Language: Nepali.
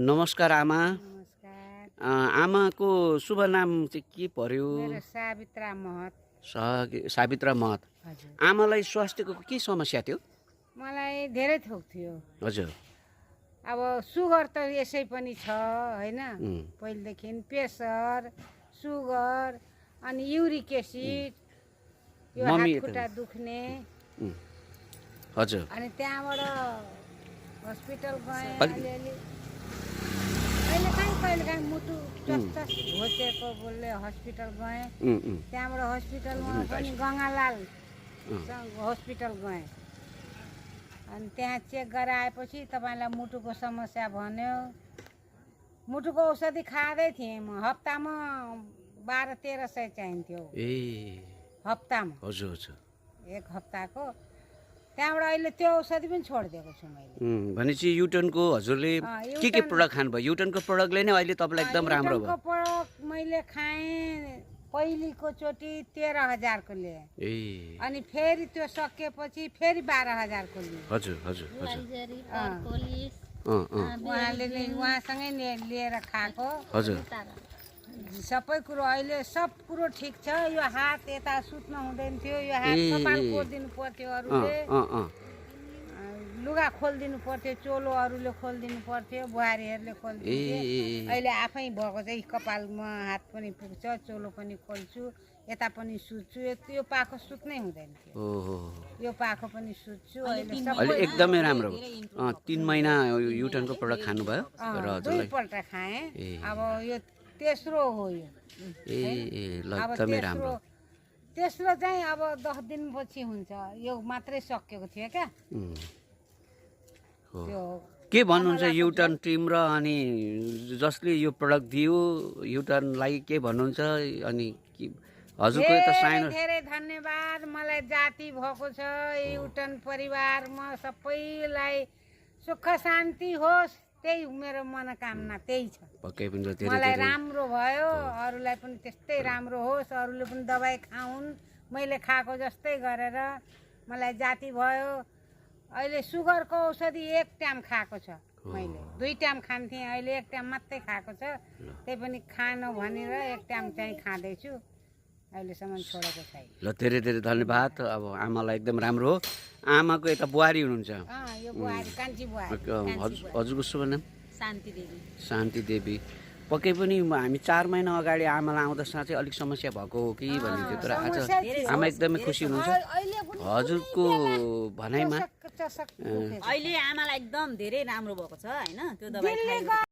नमस्कार आमा। नमस्कार। आमाको शुभ नाम चाहिँ के पर्यो? मेरो सावित्रा महत। सावित्रा महत। हजुर। आमालाई स्वास्थ्यको के समस्या थियो? मलाई धेरै थोक थियो। हजुर। अब सुगर त यसै पनि छ हैन। उम्, पहिलेदेखि प्रेसर, सुगर अनि युरिक एसिड, यो मम्मी हात खुट्टा दुख्ने। उम्, हजुर। अनि त्यहाँबाट हस्पिटल गएँ अलि- अलिअलि। कहिले काहीँ मुटु चस्चस घोचेको बोलले हस्पिटल गएँ। त्यहाँबाट हस्पिटलमा पनि गङ्गालाल हस्पिटल गएँ। अनि त्यहाँ चेक गराएपछि तपाईँलाई मुटुको समस्या भन्यो। मुटुको औषधि खाँदै थिएँ म। हप्तामा 1200-1300 चाहिन्थ्यो हप्तामा। हजुर हजुर। एक हप्ताको। त्यहाँबाट अहिले त्यो औषधि पनि छोडिदिएको छु मैले। भनेपछि युटर्नको हजुरले के प्रोडक्ट खानुभयो? युटर्नको प्रोडक्टले नै अहिले तपाईँलाई एकदम राम्रो भयो? युटर्नको प्रोडक्ट मैले खाएँ पहिलेको चोटि 13,000को लिएँ। अनि फेरि त्यो सकेपछि फेरि 12,000को लिएँ। हजुर हजुर हजुर। उहाँसँगै लिएर खाएको। हजुर। सबै कुरो अहिले सब कुरो ठिक छ। यो हात यता सुत्न हुँदैन थियो। यो हात कपाल कोरिदिनु पर्थ्यो अरूले। लुगा खोलिदिनु पर्थ्यो। चोलो अरूले खोलिदिनु पर्थ्यो। बुहारीहरूले खोलिदिन्थ्यो। अहिले आफै भएको चाहिँ कपालमा हात पनि पुग्छ। चोलो पनि खोल्छु। यता पनि सुत्छु। यो पाखो सुत्नै हुँदैन थियो। यो पाखो पनि सुत्छु। अहिले एकदमै राम्रो भयो। 3 महिना युटर्नको प्रोडक्ट खानुभयो र हजुरलाई? दुईपल्ट खाएँ। अब यो तेस्रो हो यो। ल एकदमै राम्रो। तेस्रो चाहिँ अब 10 दिनपछि हुन्छ। यो मात्रै सकेको थियो क्या। के भन्नुहुन्छ युटर्न टिम र अनि जसले यो प्रोडक्ट दियो युटर्नलाई के भन्नुहुन्छ? अनि हजुरको त सानो धेरै धन्यवाद। मलाई जाति भएको छ युटर्न परिवारमा सबैलाई सुख शान्ति होस्। त्यही मेरो मनोकामना त्यही छ। पक्कै पनि धेरै मलाई राम्रो भयो। अरूलाई पनि त्यस्तै राम्रो होस्। अरूले पनि दबाई खाउन् मैले खाएको जस्तै गरेर। मलाई जाति भयो। अहिले सुगरको औषधि 1 टाइम खाएको छ मैले। 2 टाइम खान्थेँ। अहिले 1 टाइम मात्रै खाएको छ। त्यही पनि खानु भनेर 1 टाइम चाहिँ खाँदैछु। अहिलेसम्म छोडेको छैन। ल धेरै धेरै धन्यवाद। अब आमालाई एकदम राम्रो हो। आमाको यता बुहारी हुनुहुन्छ? यो बुहारी कान्छी बुहारी। हजुरको शुभ नाम? शान्ति देवी। शान्ति देवी। पक्कै पनि हामी 4 महिना अगाडि आमालाई आउँदा चाहिँ अलिक समस्या भएको हो कि भनिन्थ्यो, तर आज आमा एकदमै खुसी हुनुहुन्छ हजुरको भनाइमा? अहिले आमालाई एकदम धेरै राम्रो भएको छ हैन। त्यो दबाई खायो।